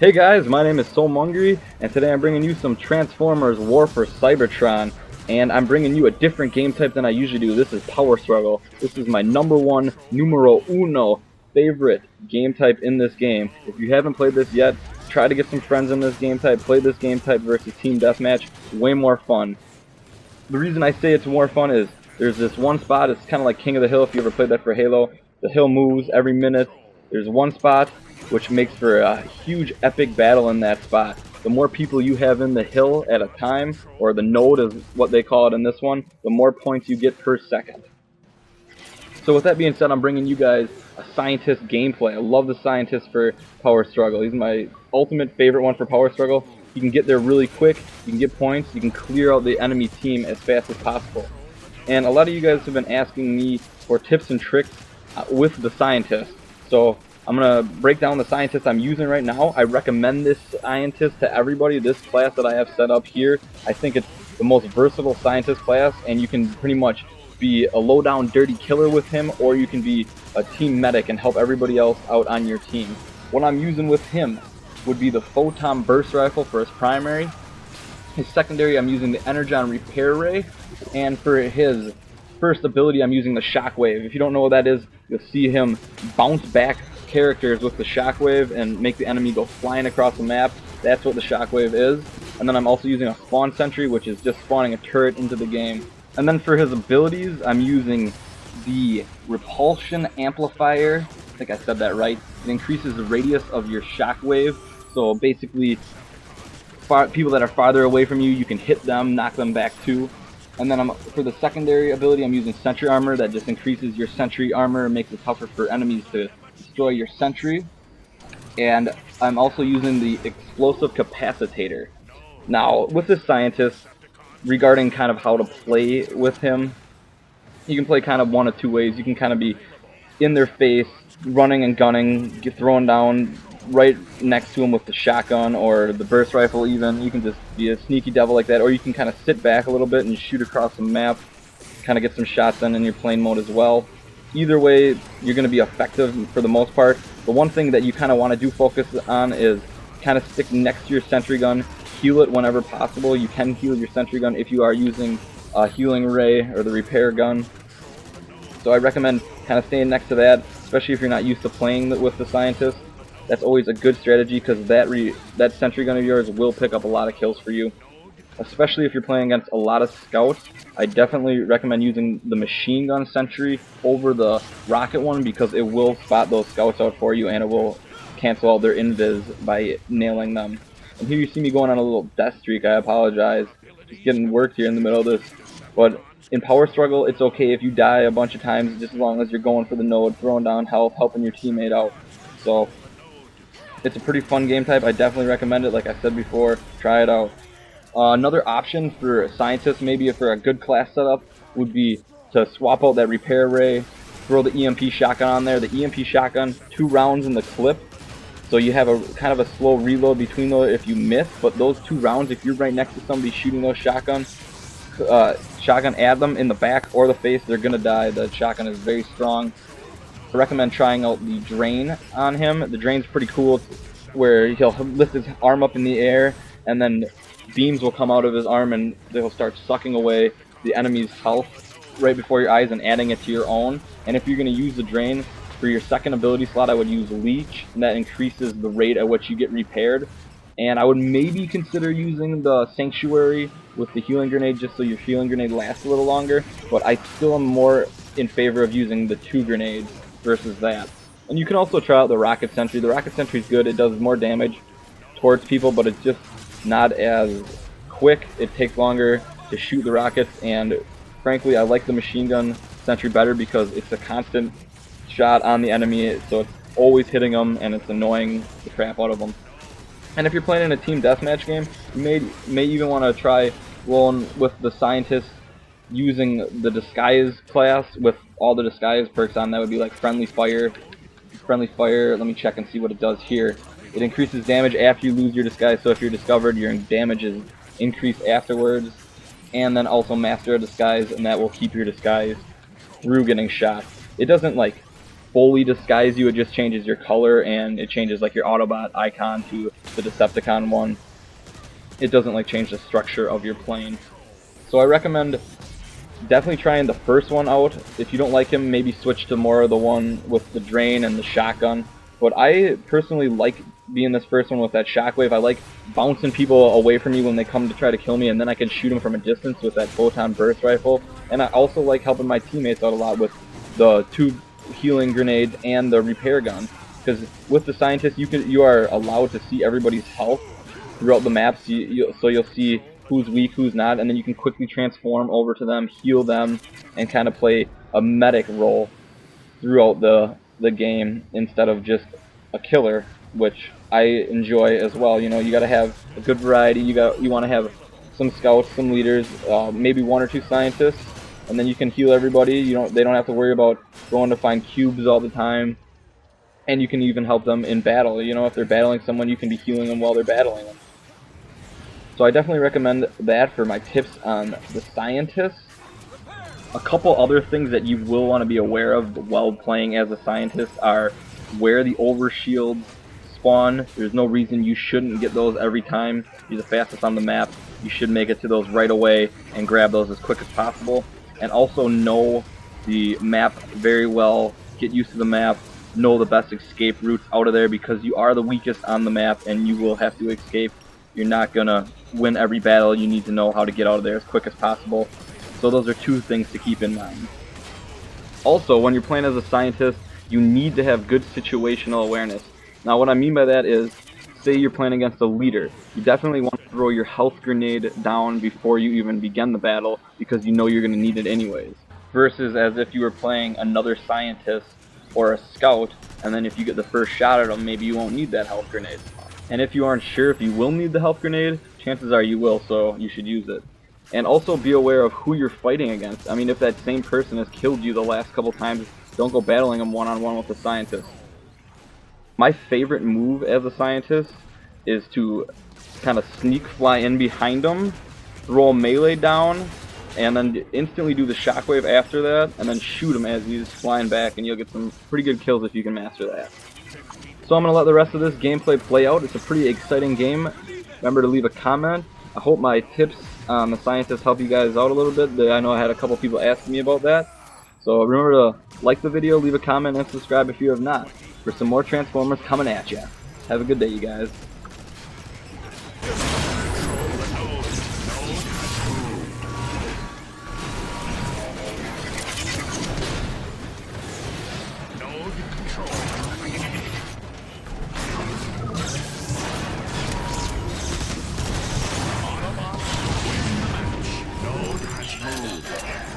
Hey guys, my name is Soulmongry, and today I'm bringing you some Transformers War for Cybertron, and I'm bringing you a different game type than I usually do. This is Power Struggle. This is my #1, numero uno, favorite game type in this game. If you haven't played this yet, try to get some friends in this game type. Play this game type versus Team Deathmatch. Way more fun. The reason I say it's more fun is there's this one spot, it's kind of like King of the Hill if you ever played that for Halo. The hill moves every minute. There's one spot which makes for a huge epic battle in that spot. The more people you have in the hill at a time, or the node is what they call it in this one, the more points you get per second. So with that being said, I'm bringing you guys a Scientist gameplay. I love the Scientist for Power Struggle. He's my ultimate favorite one for Power Struggle. You can get there really quick, you can get points, you can clear out the enemy team as fast as possible. And a lot of you guys have been asking me for tips and tricks with the Scientist. So I'm going to break down the Scientist I'm using right now. I recommend this Scientist to everybody, this class that I have set up here. I think it's the most versatile Scientist class, and you can pretty much be a low-down dirty killer with him, or you can be a team medic and help everybody else out on your team. What I'm using with him would be the Photon Burst Rifle for his primary. His secondary, I'm using the Energon Repair Ray, and for his first ability, I'm using the Shockwave. If you don't know what that is, you'll see him bounce back characters with the Shockwave and make the enemy go flying across the map. That's what the Shockwave is. And then I'm also using a Spawn Sentry, which is just spawning a turret into the game. And then for his abilities, I'm using the Repulsion Amplifier. I think I said that right. It increases the radius of your Shockwave. So basically, people that are farther away from you, you can hit them, knock them back too. And then for the secondary ability, I'm using Sentry Armor. That just increases your Sentry Armor and makes it tougher for enemies to destroy your Sentry. And I'm also using the Explosive Capacitator. Now, with this Scientist, regarding kind of how to play with him, you can play kind of one of two ways. You can kind of be in their face, running and gunning, get thrown down right next to him with the shotgun or the burst rifle even. You can just be a sneaky devil like that, or you can kind of sit back a little bit and shoot across the map, kind of get some shots in your plane mode as well. Either way, you're going to be effective for the most part. The one thing that you kind of want to do focus on is kind of stick next to your sentry gun, heal it whenever possible. You can heal your sentry gun if you are using a healing ray or the repair gun. So I recommend kind of staying next to that, especially if you're not used to playing with the Scientist. That's always a good strategy because that sentry gun of yours will pick up a lot of kills for you. Especially if you're playing against a lot of scouts, I definitely recommend using the machine gun sentry over the rocket one because it will spot those scouts out for you and it will cancel out their invis by nailing them. And here you see me going on a little death streak. I apologize. Just getting worked here in the middle of this. But in Power Struggle, it's okay if you die a bunch of times just as long as you're going for the node, throwing down health, helping your teammate out. So it's a pretty fun game type. I definitely recommend it. Like I said before, try it out. Another option for Scientists, maybe for a good class setup, would be to swap out that repair ray, throw the EMP shotgun on there. The EMP shotgun, 2 rounds in the clip, so you have a kind of a slow reload between those if you miss. But those 2 rounds, if you're right next to somebody shooting those shotgun at them in the back or the face, they're gonna die. The shotgun is very strong. I recommend trying out the Drain on him. The Drain's pretty cool, where he'll lift his arm up in the air and then beams will come out of his arm and they'll start sucking away the enemy's health right before your eyes and adding it to your own. And if you're going to use the Drain for your second ability slot, I would use Leech, and that increases the rate at which you get repaired. And I would maybe consider using the Sanctuary with the healing grenade just so your healing grenade lasts a little longer, but I still am more in favor of using the 2 grenades versus that. And you can also try out the Rocket Sentry. The Rocket Sentry is good. It does more damage towards people, but it's just not as quick. It takes longer to shoot the rockets, and frankly I like the machine gun sentry better because it's a constant shot on the enemy, so it's always hitting them and it's annoying the crap out of them. And if you're playing in a team deathmatch game, you may even want to try rolling with the Scientist using the Disguise class with all the Disguise perks on. That would be like Friendly Fire. Let me check and see what it does here. It increases damage after you lose your disguise, so if you're discovered, your damage is increased afterwards. And then also Master of Disguise, and that will keep your disguise through getting shot. It doesn't like fully disguise you, it just changes your color and it changes like your Autobot icon to the Decepticon one. It doesn't like change the structure of your plane. So I recommend definitely trying the first one out. If you don't like him, maybe switch to more of the one with the drain and the shotgun. But I personally like being this first one with that shockwave. I like bouncing people away from me when they come to try to kill me, and then I can shoot them from a distance with that photon burst rifle. And I also like helping my teammates out a lot with the tube healing grenades and the repair gun. Because with the Scientist, you are allowed to see everybody's health throughout the maps, so you'll see who's weak, who's not, and then you can quickly transform over to them, heal them, and kind of play a medic role throughout the game instead of just a killer, which I enjoy as well. You know, you got to have a good variety. You want to have some scouts, some leaders, maybe 1 or 2 scientists, and then you can heal everybody. They don't have to worry about going to find cubes all the time, and you can even help them in battle. You know, if they're battling someone, you can be healing them while they're battling them. So I definitely recommend that for my tips on the Scientist. A couple other things that you will want to be aware of while playing as a Scientist are where the overshields spawn. There's no reason you shouldn't get those every time. You're the fastest on the map. You should make it to those right away and grab those as quick as possible. And also know the map very well. Get used to the map. Know the best escape routes out of there, because you are the weakest on the map and you will have to escape. You're not gonna win every battle. You need to know how to get out of there as quick as possible. So those are 2 things to keep in mind. Also, when you're playing as a Scientist, you need to have good situational awareness. Now what I mean by that is, say you're playing against a leader, you definitely want to throw your health grenade down before you even begin the battle, because you know you're going to need it anyways. Versus as if you were playing another Scientist or a scout, and then if you get the first shot at them, maybe you won't need that health grenade. And if you aren't sure if you will need the health grenade, chances are you will, so you should use it. And also be aware of who you're fighting against. I mean, if that same person has killed you the last couple times, don't go battling them one-on-one with a Scientist. My favorite move as a Scientist is to kind of sneak fly in behind them, throw a melee down, and then instantly do the shockwave after that, and then shoot him as he's flying back, and you'll get some pretty good kills if you can master that. So I'm going to let the rest of this gameplay play out. It's a pretty exciting game. Remember to leave a comment. I hope my tips on the Scientist help you guys out a little bit. I know I had a couple people asking me about that. So remember to like the video, leave a comment, and subscribe if you have not, for some more Transformers coming at you. Have a good day, you guys. Move.